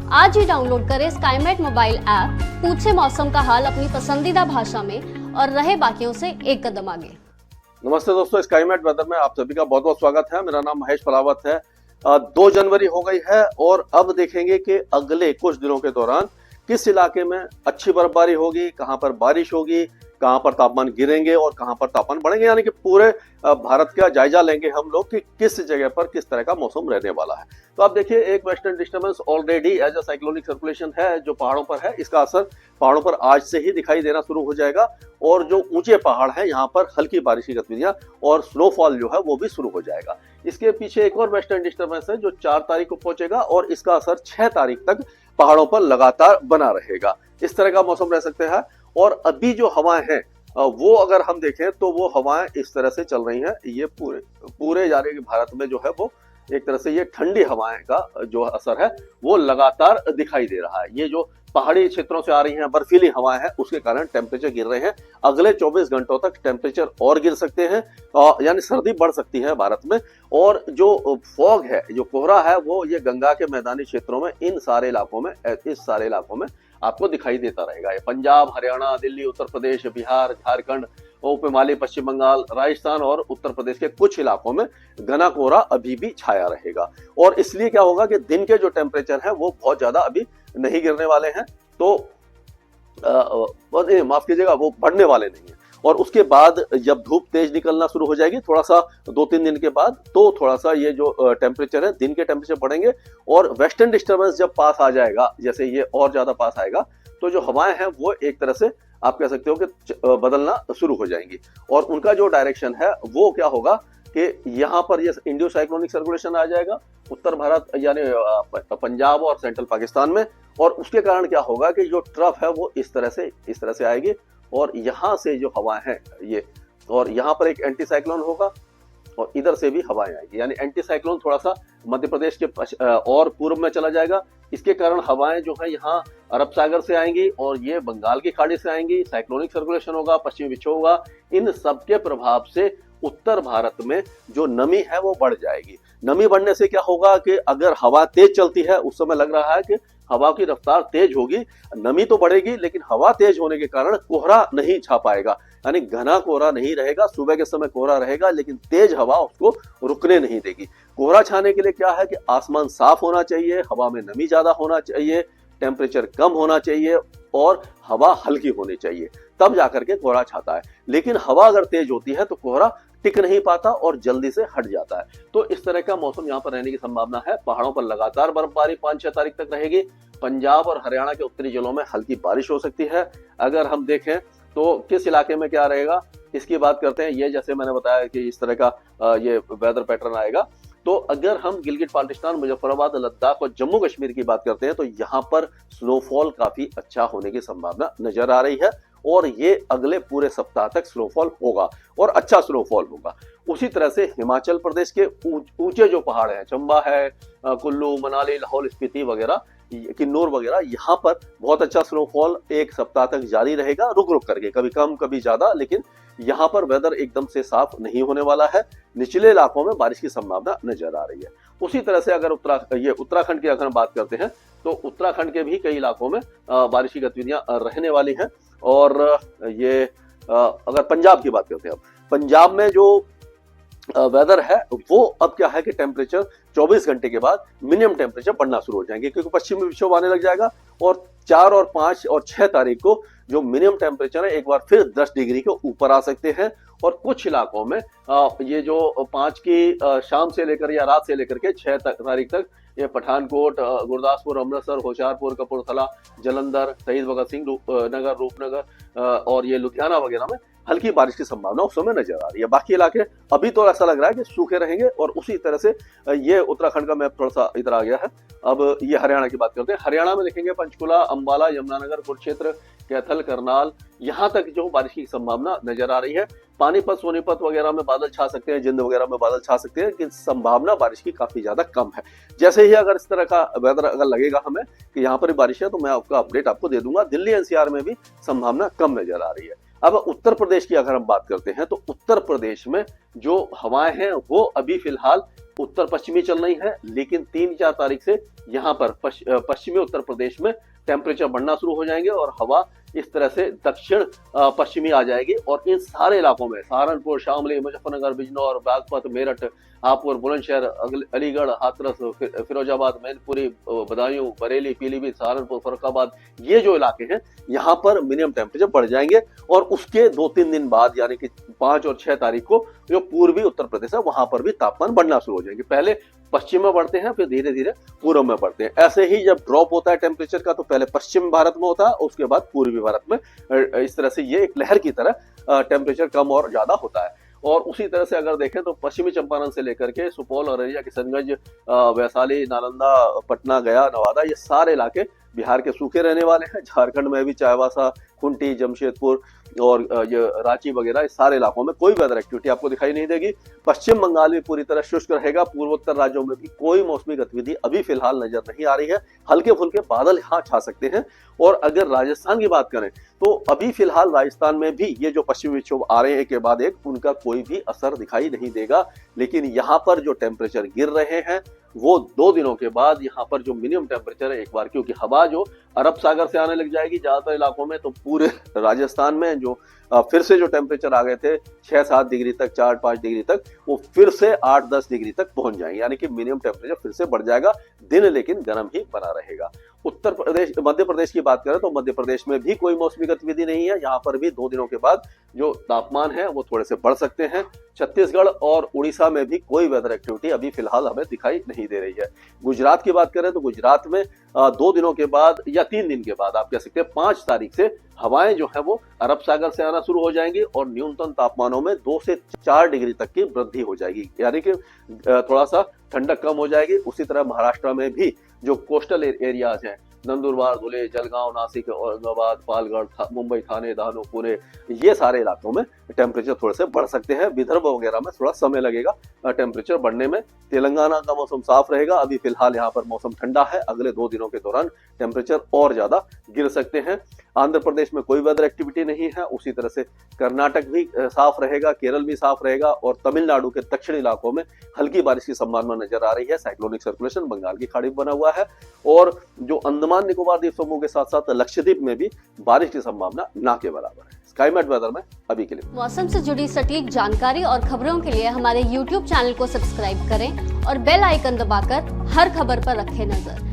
आज ही डाउनलोड करें Skymet mobile app, पूछे मौसम का हाल अपनी पसंदीदा भाषा में और रहे बाकियों से एक कदम आगे। नमस्ते दोस्तों, स्काईमेट वेदर में आप सभी का बहुत बहुत स्वागत है। मेरा नाम महेश पलावत है। 2 जनवरी हो गई है और अब देखेंगे कि अगले कुछ दिनों के दौरान किस इलाके में अच्छी बर्फबारी होगी, कहां पर बारिश होगी, कहां पर तापमान गिरेंगे और कहां पर तापमान बढ़ेंगे। यानी कि पूरे भारत का जायजा लेंगे हम लोग कि किस जगह पर किस तरह का मौसम रहने वाला है। तो आप देखिए, एक western disturbance already as a cyclonic circulation है जो पहाड़ों पर है। इसका असर पहाड़ों पर आज से ही दिखाई देना शुरू हो जाएगा और जो ऊंचे पहाड़ हैं यहाँ पर हल्की बारिश की गतिविधियां और स्नोफॉल जो है वो भी शुरू हो जाएगा। इसके पीछे एक और वेस्टर्न डिस्टर्बेंस है जो 4 तारीख को पहुंचेगा और इसका असर 6 तारीख तक पहाड़ों पर लगातार बना रहेगा। इस तरह का मौसम रह सकते हैं। और अभी जो हवाएं हैं वो अगर हम देखें तो वो हवाएं इस तरह से चल रही हैं। ये पूरे यानी कि भारत में जो है वो एक तरह से ये ठंडी हवाएं का जो असर है वो लगातार दिखाई दे रहा है। ये जो पहाड़ी क्षेत्रों से आ रही हैं बर्फीली हवाएं हैं उसके कारण टेम्परेचर गिर रहे हैं। अगले 24 घंटों तक टेम्परेचर और गिर सकते हैं, यानी सर्दी बढ़ सकती है भारत में। और जो फॉग है, जो कोहरा है, वो ये गंगा के मैदानी क्षेत्रों में इस सारे इलाकों में आपको दिखाई देता रहेगा। ये पंजाब, हरियाणा, दिल्ली, उत्तर प्रदेश, बिहार, झारखंड, उपहिमालय, पश्चिम बंगाल, राजस्थान और उत्तर प्रदेश के कुछ इलाकों में घना कोहरा अभी भी छाया रहेगा। और इसलिए क्या होगा कि दिन के जो टेम्परेचर है वो बहुत ज्यादा अभी नहीं गिरने वाले हैं, तो माफ कीजिएगा, वो बढ़ने वाले नहीं है। और उसके बाद जब धूप तेज निकलना शुरू हो जाएगी थोड़ा सा 2-3 दिन के बाद, तो थोड़ा सा ये जो टेम्परेचर है दिन के टेम्परेचर बढ़ेंगे। और वेस्टर्न डिस्टर्बेंस जब पास आ जाएगा, जैसे ये और ज्यादा पास आएगा, तो जो हवाएं हैं वो एक तरह से आप कह सकते हो कि बदलना शुरू हो जाएंगी। और उनका जो डायरेक्शन है वो क्या होगा कि यहाँ पर ये इंडो साइक्लोनिक सर्कुलेशन आ जाएगा उत्तर भारत यानी पंजाब और सेंट्रल पाकिस्तान में। और उसके कारण क्या होगा कि जो ट्रफ है वो इस तरह से आएगी और यहाँ से जो हवाएं हैं ये, और यहाँ पर एक एंटी साइक्लोन होगा और इधर से भी हवाएं आएगी। यानी एंटी साइक्लोन थोड़ा सा मध्य प्रदेश के और पूर्व में चला जाएगा। इसके कारण हवाएं जो है यहाँ अरब सागर से आएंगी और ये बंगाल की खाड़ी से आएंगी। साइक्लोनिक सर्कुलेशन होगा, पश्चिमी विक्षोभ होगा। इन सबके प्रभाव से उत्तर भारत में जो नमी है वो बढ़ जाएगी। नमी बढ़ने से क्या होगा कि अगर हवा तेज चलती है, उस समय लग रहा है कि हवा की रफ्तार तेज होगी, नमी तो बढ़ेगी लेकिन हवा तेज होने के कारण कोहरा नहीं छा पाएगा। यानी घना कोहरा नहीं रहेगा, सुबह के समय कोहरा रहेगा लेकिन तेज हवा उसको रुकने नहीं देगी। कोहरा छाने के लिए क्या है कि आसमान साफ होना चाहिए, हवा में नमी ज्यादा होना चाहिए, टेम्परेचर कम होना चाहिए और हवा हल्की होनी चाहिए, तब जाकर के कोहरा छाता है। लेकिन हवा अगर तेज होती है तो कोहरा टिक नहीं पाता और जल्दी से हट जाता है। तो इस तरह का मौसम यहाँ पर रहने की संभावना है। पहाड़ों पर लगातार बर्फबारी 5-6 तारीख तक रहेगी। पंजाब और हरियाणा के उत्तरी जिलों में हल्की बारिश हो सकती है। अगर हम देखें तो किस इलाके में क्या रहेगा इसकी बात करते हैं। ये जैसे मैंने बताया कि इस तरह का ये वेदर पैटर्न आएगा। तो अगर हम गिलगित बाल्टिस्तान, मुजफ्फराबाद, लद्दाख और जम्मू कश्मीर की बात करते हैं तो यहाँ पर स्नोफॉल काफी अच्छा होने की संभावना नजर आ रही है और ये अगले पूरे सप्ताह तक स्नोफॉल होगा और अच्छा स्नोफॉल होगा। उसी तरह से हिमाचल प्रदेश के ऊंचे जो पहाड़ हैं, चंबा है, कुल्लू, मनाली, लाहौल स्पीति वगैरह, किन्नौर वगैरह, यहाँ पर बहुत अच्छा स्नोफॉल एक सप्ताह तक जारी रहेगा, रुक रुक करके, कभी कम कभी ज्यादा। लेकिन यहाँ पर वेदर एकदम से साफ नहीं होने वाला है। निचले इलाकों में बारिश की संभावना नजर आ रही है। उसी तरह से अगर उत्तराखंड की अगर बात करते हैं तो उत्तराखंड के भी कई इलाकों में बारिश की गतिविधियां रहने वाली हैं। और ये अगर पंजाब की बात करते हैं, अब पंजाब में जो वेदर है वो अब क्या है कि टेम्परेचर 24 घंटे के बाद मिनिमम टेम्परेचर बढ़ना शुरू हो जाएंगे, क्योंकि पश्चिमी विक्षोभ आने लग जाएगा। और 4 और 5 और 6 तारीख को जो मिनिमम टेम्परेचर है एक बार फिर 10 डिग्री के ऊपर आ सकते हैं। और कुछ इलाकों में ये जो 5 की शाम से लेकर या रात से लेकर के 6 तारीख तक ये पठानकोट, गुरदासपुर, अमृतसर, होशियारपुर, कपूरथला, जलंधर, शहीद भगत सिंह नगर, रूपनगर और ये लुधियाना वगैरह में हल्की बारिश की संभावना उस समय नजर आ रही है। बाकी इलाके अभी तो ऐसा लग रहा है कि सूखे रहेंगे। और उसी तरह से ये उत्तराखंड का मैप थोड़ा सा इधर आ गया है। अब ये हरियाणा की बात करते हैं। हरियाणा में देखेंगे पंचकुला, अंबाला, यमुनानगर, कुरुक्षेत्र, कैथल, करनाल, यहाँ तक जो बारिश की संभावना नजर आ रही है। पानीपत, सोनीपत वगैरह में बादल छा सकते हैं, जिंद वगैरह में बादल छा सकते हैं, लेकिन संभावना बारिश की काफी ज्यादा कम है। जैसे ही अगर इस तरह का वेदर अगर लगेगा हमें कि यहाँ पर बारिश है तो मैं आपका अपडेट आपको दे दूंगा। दिल्ली एनसीआर में भी संभावना कम नजर आ रही है। अब उत्तर प्रदेश की अगर हम बात करते हैं तो उत्तर प्रदेश में जो हवाएं हैं वो अभी फिलहाल उत्तर पश्चिमी चल रही है, लेकिन 3-4 तारीख से यहाँ पर पश्चिमी उत्तर प्रदेश में टेम्परेचर बढ़ना शुरू हो जाएंगे और हवा इस तरह से दक्षिण पश्चिमी आ जाएगी और इन सारे इलाकों में सहारनपुर, शामली, मुजफ्फरनगर, बिजनौर, बागपत, मेरठ, हापुड़, बुलंदशहर, अलीगढ़, हाथरस, फिरोजाबाद, मैनपुरी, बदायूं, बरेली, पीलीभीत, सहारनपुर, फर्रुखाबाद, ये जो इलाके हैं यहाँ पर मिनिमम टेम्परेचर बढ़ जाएंगे और उसके 2-3 दिन बाद यानी कि 5 और 6 तारीख को जो पूर्वी उत्तर प्रदेश है वहां पर भी तापमान बढ़ना शुरू हो जाएंगे। पहले पश्चिम में बढ़ते हैं, फिर धीरे धीरे पूर्व में बढ़ते हैं। ऐसे ही जब ड्रॉप होता है टेम्परेचर का तो पहले पश्चिम भारत में होता है, उसके बाद पूर्वी भारत में। इस तरह से ये एक लहर की तरह टेम्परेचर कम और ज्यादा होता है। और उसी तरह से अगर देखें तो पश्चिमी चंपारण से लेकर के सुपौल, अररिया, किशनगंज, वैशाली, नालंदा, पटना, गया, नवादा, ये सारे इलाके बिहार के सूखे रहने वाले हैं। झारखंड में भी चाईबासा, खूंटी, जमशेदपुर और ये रांची वगैरह इस सारे इलाकों में कोई वेदर एक्टिविटी आपको दिखाई नहीं देगी। पश्चिम बंगाल भी पूरी तरह शुष्क रहेगा। पूर्वोत्तर राज्यों में भी कोई मौसमी गतिविधि अभी फिलहाल नजर नहीं आ रही है। हल्के फुल्के बादल यहाँ छा सकते हैं। और अगर राजस्थान की बात करें तो अभी फिलहाल राजस्थान में भी ये जो पश्चिमी विक्षोभ आ रहे हैं एक के बाद एक, उनका कोई भी असर दिखाई नहीं देगा। लेकिन यहाँ पर जो टेम्परेचर गिर रहे हैं वो 2 दिनों के बाद यहाँ पर जो मिनिमम टेम्परेचर है एक बार, क्योंकि हवा जो अरब सागर से आने लग जाएगी ज्यादातर इलाकों में, तो पूरे राजस्थान में जो फिर से जो टेम्परेचर आ गए थे 6-7 डिग्री तक, 4-5 डिग्री तक, वो फिर से 8-10 डिग्री तक पहुंच जाएंगे। यानी कि मिनिमम टेम्परेचर फिर से बढ़ जाएगा। दिन लेकिन गर्म ही बना रहेगा। उत्तर प्रदेश, मध्य प्रदेश की बात करें तो मध्य प्रदेश में भी कोई मौसमी गतिविधि नहीं है। यहाँ पर भी 2 दिनों के बाद जो तापमान है वो थोड़े से बढ़ सकते हैं। छत्तीसगढ़ और उड़ीसा में भी कोई वेदर एक्टिविटी अभी फिलहाल हमें दिखाई नहीं दे रही है। गुजरात की बात करें तो गुजरात में 2 दिनों के बाद या 3 दिन के बाद आप कह सकते हैं 5 तारीख से हवाएं जो है वो अरब सागर से आना शुरू हो जाएंगी और न्यूनतम तापमानों में 2 से 4 डिग्री तक की वृद्धि हो जाएगी। यानी कि थोड़ा सा ठंडक कम हो जाएगी। उसी तरह महाराष्ट्र में भी जो कोस्टल एरियाज हैं, नंदुरबार, धुले, जलगांव, नासिक, औरंगाबाद, पालगढ़, मुंबई, ठाणे, दानो, पुणे, ये सारे इलाकों में टेम्परेचर थोड़े से बढ़ सकते हैं। विदर्भ वगैरह में थोड़ा समय लगेगा टेम्परेचर बढ़ने में। तेलंगाना का मौसम साफ रहेगा। अभी फिलहाल यहाँ पर मौसम ठंडा है। अगले 2 दिनों के दौरान टेम्परेचर और ज्यादा गिर सकते हैं। आंध्र प्रदेश में कोई वेदर एक्टिविटी नहीं है। उसी तरह से कर्नाटक भी साफ रहेगा, केरल भी साफ रहेगा और तमिलनाडु के दक्षिणी इलाकों में हल्की बारिश की संभावना नजर आ रही है। साइक्लोनिक सर्कुलेशन बंगाल की खाड़ी में बना हुआ है और जो अंडमान निकोबार द्वीप समूह के साथ साथ लक्षद्वीप में भी बारिश की संभावना ना के बराबर है। स्काईमेट वेदर में अभी के लिए मौसम से जुड़ी सटीक जानकारी और खबरों के लिए हमारे YouTube चैनल को सब्सक्राइब करें और बेल आइकन दबाकर हर खबर पर रखें नजर।